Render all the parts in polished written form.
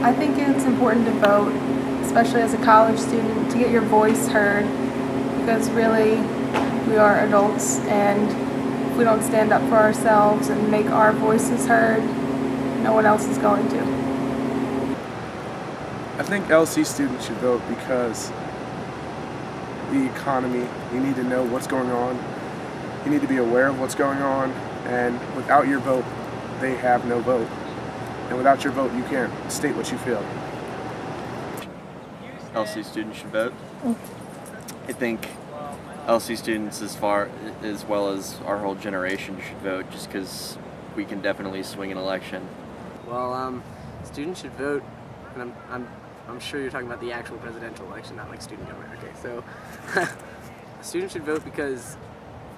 I think it's important to vote, especially as a college student, to get your voice heard, because really we are adults, and if we don't stand up for ourselves and make our voices heard, no one else is going to. I think LC students should vote because the economy, you need to know what's going on, you need to be aware of what's going on, and without your vote, they have no vote. And without your vote, you can't state what you feel. LC students should vote. I think LC students as well as our whole generation should vote, just because we can definitely swing an election. Well, students should vote, and I'm sure you're talking about the actual presidential election, not like student government. Okay, so students should vote because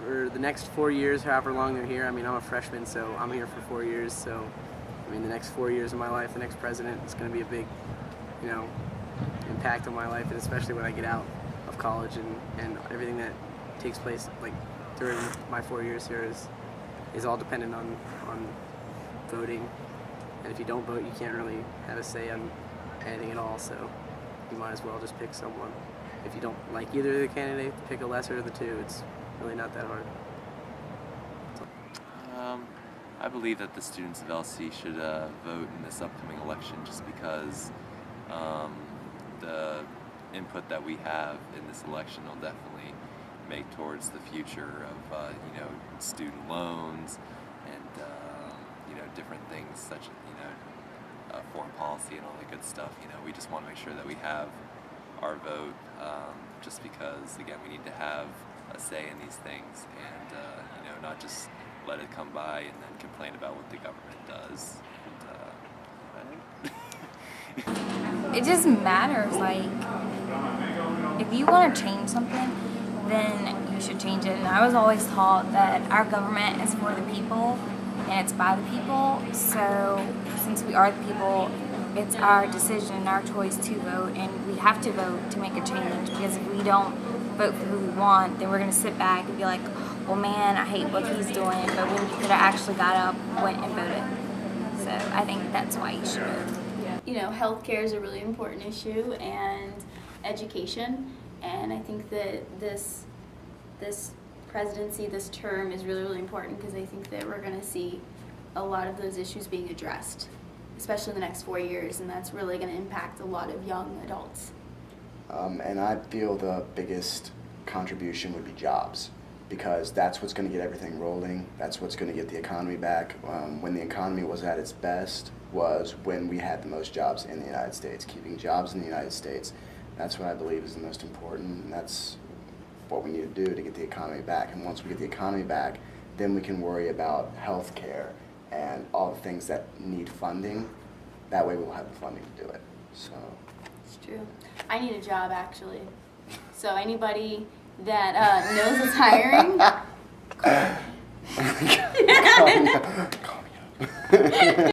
for the next 4 years, however long they're here. I mean, I'm a freshman, so I'm here for 4 years. So, I mean, the next 4 years of my life, the next president is going to be a big, impact on my life, and especially when I get out of college and everything that takes place like during my 4 years here is all dependent on voting. And if you don't vote, you can't really have a say on anything at all. So you might as well just pick someone. If you don't like either of the candidates, pick a lesser of the two. It's really not that hard. I believe that the students of LC should vote in this upcoming election, just because the input that we have in this election will definitely make towards the future of student loans and different things such as foreign policy and all that good stuff. We just want to make sure that we have our vote, just because again we need to have a say in these things, and not just let it come by and then complain about what the government does. It just matters. Like, if you want to change something, then you should change it. And I was always taught that our government is for the people and it's by the people. So since we are the people, it's our decision and our choice to vote, and we have to vote to make a change, because if we don't vote for who we want, then we're going to sit back and be like, well, man, I hate what he's doing, but when you could have actually got up, went and voted. So I think that's why you should vote. Healthcare is a really important issue, and education, and I think that this presidency, this term is really, really important, because I think that we're going to see a lot of those issues being addressed, especially in the next 4 years, and that's really going to impact a lot of young adults. And I feel the biggest contribution would be jobs, because that's what's going to get everything rolling. That's what's going to get the economy back. When the economy was at its best was when we had the most jobs in the United States. Keeping jobs in the United States, that's what I believe is the most important, and that's what we need to do to get the economy back. And once we get the economy back, then we can worry about health care and all the things that need funding. That way we'll have the funding to do it. So It's true. I need a job, actually. So anybody that knows is hiring, call me up.